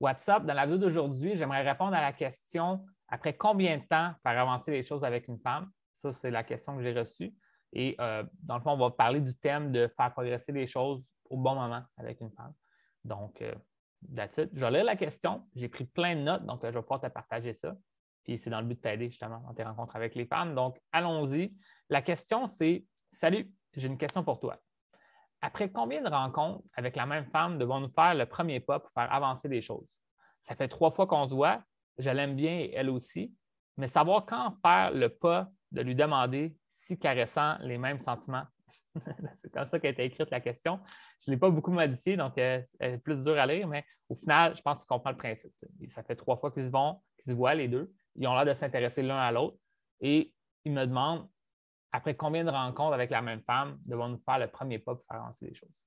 WhatsApp, dans la vidéo d'aujourd'hui, j'aimerais répondre à la question après combien de temps faire avancer les choses avec une femme? Ça, c'est la question que j'ai reçue. Et dans le fond, on va parler du thème de faire progresser les choses au bon moment avec une femme. Donc, that's it. Je vais lire la question. J'ai pris plein de notes, donc je vais pouvoir te partager ça. Puis c'est dans le but de t'aider justement dans tes rencontres avec les femmes. Donc, allons-y. La question, c'est: Salut, j'ai une question pour toi. Après combien de rencontres avec la même femme devons-nous faire le premier pas pour faire avancer les choses? Ça fait 3 fois qu'on se voit, je l'aime bien et elle aussi, mais savoir quand faire le pas de lui demander si caressant les mêmes sentiments. C'est comme ça qu'a été écrite la question. Je ne l'ai pas beaucoup modifiée, donc elle est plus dure à lire, mais au final, je pense qu'on comprend le principe. Ça fait 3 fois qu'ils se voient les deux. Ils ont l'air de s'intéresser l'un à l'autre et ils me demandent après combien de rencontres avec la même femme devons-nous faire le premier pas pour faire avancer les choses?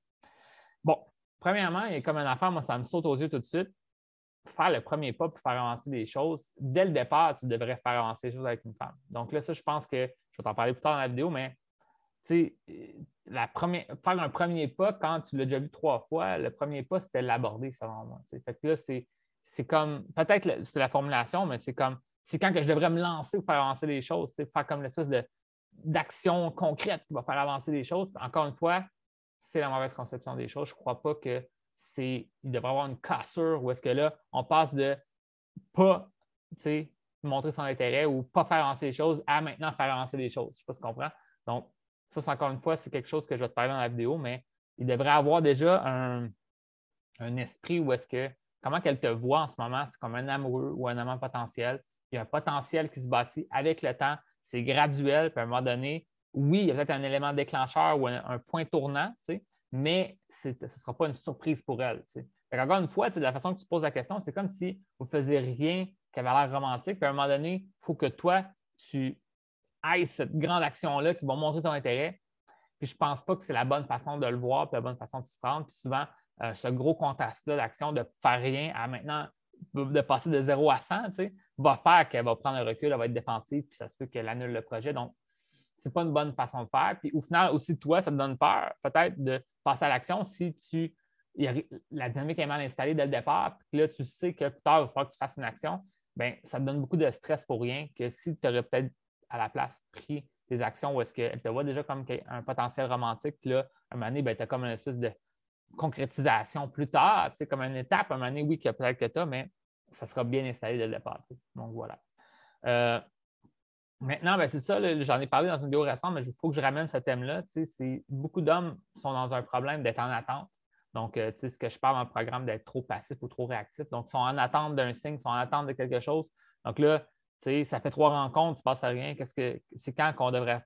Bon, premièrement, il y a comme une affaire, moi, ça me saute aux yeux tout de suite. Faire le premier pas pour faire avancer les choses, dès le départ, tu devrais faire avancer les choses avec une femme. Donc là, ça, je pense que je vais t'en parler plus tard dans la vidéo, mais tu sais, faire un premier pas quand tu l'as déjà vu 3 fois, le premier pas, c'était l'aborder, selon moi. T'sais. Fait que là, c'est comme, peut-être c'est la formulation, mais c'est comme, c'est quand que je devrais me lancer pour faire avancer les choses, faire comme l'espèce d'action concrète qui va faire avancer les choses. Encore une fois, c'est la mauvaise conception des choses. Je ne crois pas qu'il devrait y avoir une cassure où est-ce que là, on passe de pas montrer son intérêt ou pas faire avancer les choses à maintenant faire avancer les choses. Je ne sais pas si tu comprends. Donc, ça, c'est encore une fois, c'est quelque chose que je vais te parler dans la vidéo, mais il devrait avoir déjà un esprit où est-ce que, comment qu'elle te voit en ce moment, c'est comme un amoureux ou un amant potentiel. Il y a un potentiel qui se bâtit avec le temps, c'est graduel, puis à un moment donné, oui, il y a peut-être un élément déclencheur ou un point tournant, mais ce ne sera pas une surprise pour elle. Encore une fois, de la façon que tu poses la question, c'est comme si vous ne faisiez rien qui avait l'air romantique, puis à un moment donné, il faut que toi, tu ailles cette grande action-là qui va montrer ton intérêt. Puis je ne pense pas que c'est la bonne façon de le voir, puis la bonne façon de s'y prendre. Puis souvent, ce gros contraste-là d'action de faire rien à maintenant, de passer de 0 à 100, va faire qu'elle va prendre un recul, elle va être défensive, puis ça se peut qu'elle annule le projet. Donc, ce n'est pas une bonne façon de faire. Puis au final, aussi, toi, ça te donne peur peut-être de passer à l'action si la dynamique est mal installée dès le départ, puis que là, tu sais que plus tard, il va falloir que tu fasses une action. Bien, ça te donne beaucoup de stress pour rien que si tu aurais peut-être à la place pris des actions où est-ce qu'elle te voit déjà comme un potentiel romantique, puis là, à un moment donné, tu as comme une espèce de concrétisation plus tard, comme une étape, à un moment donné, oui, que peut-être que tu as, mais ça sera bien installé dès le départ. Donc voilà. Maintenant, ben, c'est ça, j'en ai parlé dans une vidéo récente, mais il faut que je ramène ce thème-là. Beaucoup d'hommes sont dans un problème d'être en attente. Donc, ce que je parle dans le programme d'être trop passif ou trop réactif. Donc, ils sont en attente d'un signe, ils sont en attente de quelque chose. Donc là, ça fait 3 rencontres, il ne se passe rien. C'est quand qu'on devrait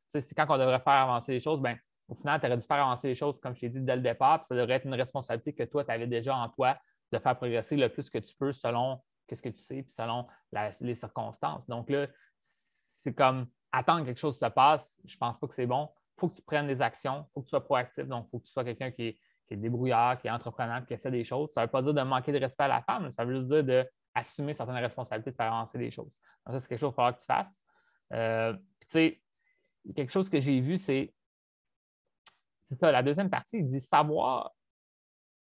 faire avancer les choses? Bien, au final, tu aurais dû faire avancer les choses, comme je t'ai dit dès le départ, puis ça devrait être une responsabilité que toi, tu avais déjà en toi de faire progresser le plus que tu peux selon ce que tu sais, puis selon les circonstances. Donc là, c'est comme attendre que quelque chose se passe, je ne pense pas que c'est bon. Il faut que tu prennes des actions, il faut que tu sois proactif, donc il faut que tu sois quelqu'un qui est débrouillard, qui est entrepreneur, qui essaie des choses. Ça ne veut pas dire de manquer de respect à la femme, ça veut juste dire d'assumer certaines responsabilités, de faire avancer les choses. Donc ça, c'est quelque chose qu'il va falloir que tu fasses. Tu sais, quelque chose que j'ai vu, c'est ça, la deuxième partie, il dit savoir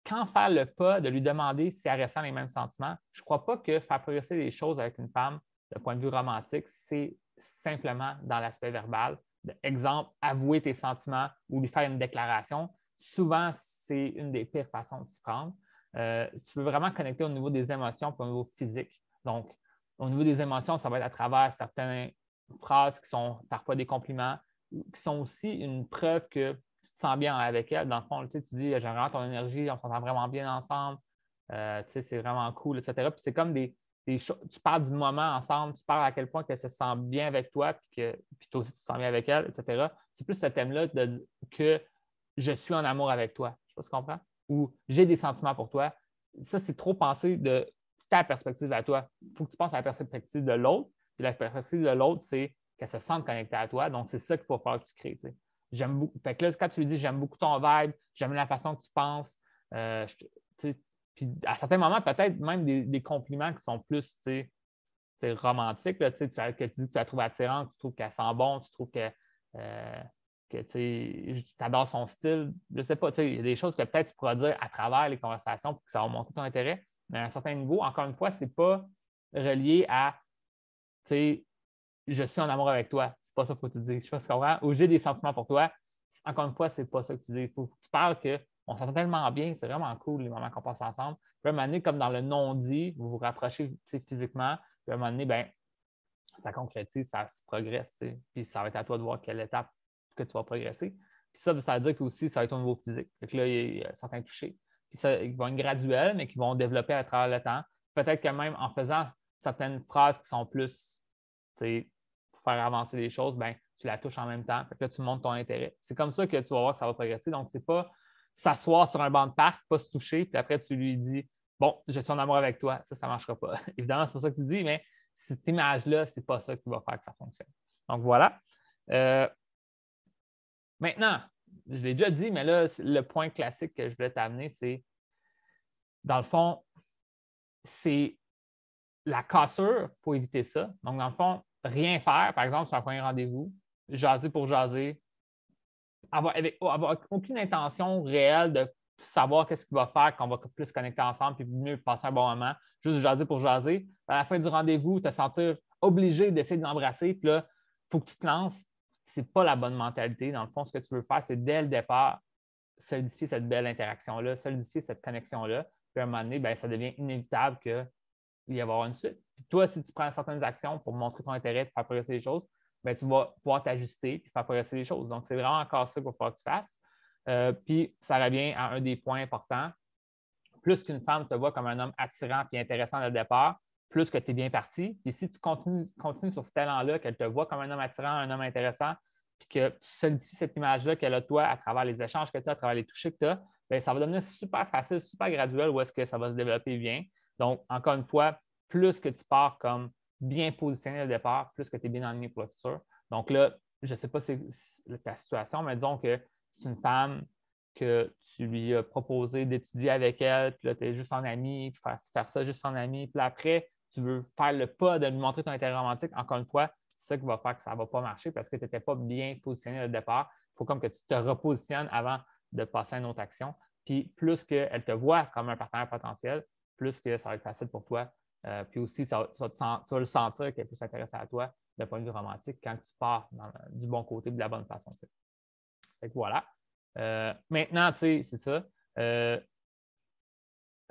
quand faire le pas de lui demander si elle ressent les mêmes sentiments. Je ne crois pas que faire progresser les choses avec une femme, d'un point de vue romantique, c'est simplement dans l'aspect verbal. Exemple, avouer tes sentiments ou lui faire une déclaration. Souvent, c'est une des pires façons de s'y prendre. Si tu veux vraiment connecter au niveau des émotions et au niveau physique. Donc, au niveau des émotions, ça va être à travers certaines phrases qui sont parfois des compliments, qui sont aussi une preuve que tu te sens bien avec elle. Dans le fond, tu dis, j'aime vraiment ton énergie, on s'entend vraiment bien ensemble, c'est vraiment cool, etc. Puis c'est comme des choses, tu parles du moment ensemble, tu parles à quel point qu'elle se sent bien avec toi, puis toi aussi tu te sens bien avec elle, etc. C'est plus ce thème-là que je suis en amour avec toi. Je ne sais pas si tu comprends. Ou j'ai des sentiments pour toi. Ça, c'est trop penser de ta perspective à toi. Il faut que tu penses à la perspective de l'autre. Puis la perspective de l'autre, c'est qu'elle se sente connectée à toi. Donc, c'est ça qu'il faut faire que tu crées. J'aime beaucoup. Fait que là, quand tu lui dis j'aime beaucoup ton vibe, j'aime la façon que tu penses, puis à certains moments, peut-être même des compliments qui sont plus romantiques, là, que tu dis que tu la trouves attirante, tu trouves qu'elle sent bon, tu trouves que tu adores son style. Je ne sais pas, il y a des choses que peut-être tu pourras dire à travers les conversations pour que ça va montrer ton intérêt. mais à un certain niveau, encore une fois, ce n'est pas relié à, tu sais, je suis en amour avec toi. C'est pas ça qu'il faut que tu dises. Je sais pas si tu comprends. Ou j'ai des sentiments pour toi. Encore une fois, c'est pas ça que tu dis. Il faut que tu parles qu'on s'entend tellement bien, c'est vraiment cool les moments qu'on passe ensemble. Puis à un moment donné, comme dans le non-dit, vous vous rapprochez physiquement. Puis à un moment donné, ben, ça concrétise, ça se progresse. Puis ça va être à toi de voir quelle étape que tu vas progresser. Puis ça veut dire qu'aussi, ça va être au niveau physique. Fait que là, il y a certains touchés. Puis ça, ils vont être graduels, mais qui vont développer à travers le temps. Peut-être que même en faisant certaines phrases qui sont plus pour faire avancer les choses, ben, tu la touches en même temps. Fait que là, tu montres ton intérêt. C'est comme ça que tu vas voir que ça va progresser. Donc, ce n'est pas s'asseoir sur un banc de parc, pas se toucher, puis après, tu lui dis bon, je suis en amour avec toi. Ça ne marchera pas. Évidemment, c'est pas ça que tu dis, mais cette image-là, ce n'est pas ça qui va faire que ça fonctionne. Donc, voilà. Maintenant, je l'ai déjà dit, mais là, le point classique que je voulais t'amener, c'est, dans le fond, c'est la cassure, il faut éviter ça. Donc, dans le fond, rien faire, par exemple, sur un premier rendez-vous, jaser pour jaser, avoir aucune intention réelle de savoir qu'est-ce qu'il va faire, qu'on va plus connecter ensemble puis mieux passer un bon moment, juste jaser pour jaser. À la fin du rendez-vous, te sentir obligé d'essayer de l'embrasser, puis là, il faut que tu te lances. Ce n'est pas la bonne mentalité. Dans le fond, ce que tu veux faire, c'est dès le départ, solidifier cette belle interaction-là, solidifier cette connexion-là. Puis à un moment donné, bien, ça devient inévitable qu'il y avoir une suite. Puis toi, si tu prends certaines actions pour montrer ton intérêt, pour faire progresser les choses, bien, tu vas pouvoir t'ajuster et faire progresser les choses. Donc, c'est vraiment encore ça qu'il va falloir que tu fasses. Puis, ça revient à un des points importants. Plus qu'une femme te voit comme un homme attirant et intéressant dès le départ, plus que tu es bien parti. Puis, si tu continues sur cet élan-là, qu'elle te voit comme un homme attirant, un homme intéressant, puis que tu solidifies cette image-là qu'elle a de toi à travers les échanges que tu as, à travers les touchés que tu as, bien, ça va devenir super facile, super graduel où est-ce que ça va se développer bien. Donc, encore une fois, plus que tu pars comme bien positionné au départ, plus que tu es bien aligné pour le futur. Donc là, je ne sais pas si c'est ta situation, mais disons que c'est une femme que tu lui as proposé d'étudier avec elle, puis là, tu es juste en ami, puis faire ça juste en ami, puis là, après, tu veux faire le pas de lui montrer ton intérêt romantique, encore une fois, c'est ça qui va faire que ça ne va pas marcher parce que tu n'étais pas bien positionné au départ. Il faut comme que tu te repositionnes avant de passer à une autre action. Puis plus qu'elle te voit comme un partenaire potentiel, plus que ça va être facile pour toi. Puis aussi, tu vas le sentir qu'elle peut s'intéresser à toi d'un point de vue romantique quand tu pars du bon côté, de la bonne façon. Fait que voilà. Maintenant, tu sais, c'est ça.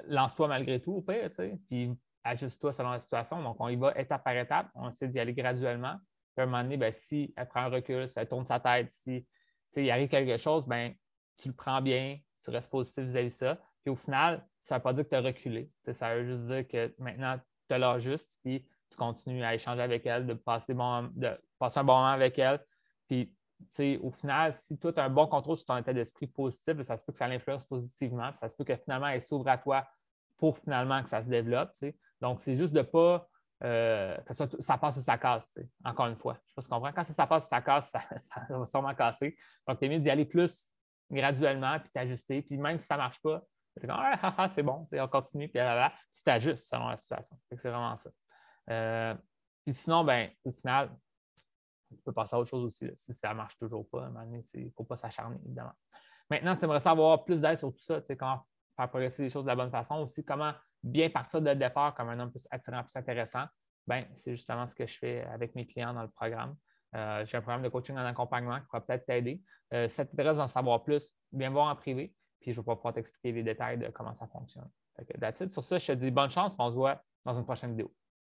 Lance-toi malgré tout, au pire, tu sais, puis ajuste-toi selon la situation. Donc, on y va étape par étape. On essaie d'y aller graduellement. Puis à un moment donné, bien, si elle prend un recul, si elle tourne sa tête, si il arrive quelque chose, bien, tu le prends bien, tu restes positif vis-à-vis de ça. Puis au final, ça ne veut pas dire que tu as reculé. Ça veut juste dire que maintenant, tu as l'ajustes, puis tu continues à échanger avec elle, de passer un bon moment avec elle. Puis au final, si toi, tu as un bon contrôle sur ton état d'esprit positif, ça se peut que ça l'influence positivement, puis ça se peut que finalement, elle s'ouvre à toi pour finalement que ça se développe. Donc, c'est juste de ne pas que ça passe ou ça casse, encore une fois. Je ne sais pas si tu comprends. Quand ça passe ou ça casse, ça va sûrement casser. Donc, tu es mieux d'y aller plus graduellement, puis t'ajuster. Puis même si ça ne marche pas, tu es comme ah, c'est bon, on continue, puis là, tu t'ajustes selon la situation. C'est vraiment ça. Puis sinon, ben, au final, tu peux passer à autre chose aussi. Là. Si ça ne marche toujours pas, à un moment donné, il ne faut pas s'acharner, évidemment. Maintenant, si tu aimerais avoir plus d'aide sur tout ça, comment faire progresser les choses de la bonne façon, aussi comment bien partir dès le départ comme un homme plus attirant, plus intéressant, ben, c'est justement ce que je fais avec mes clients dans le programme. J'ai un programme de coaching en accompagnement qui pourra peut-être t'aider. Si ça t'intéresse d'en savoir plus, viens me voir en privé, puis je vais pouvoir t'expliquer les détails de comment ça fonctionne. That's it. Sur ça, je te dis bonne chance, on se voit dans une prochaine vidéo.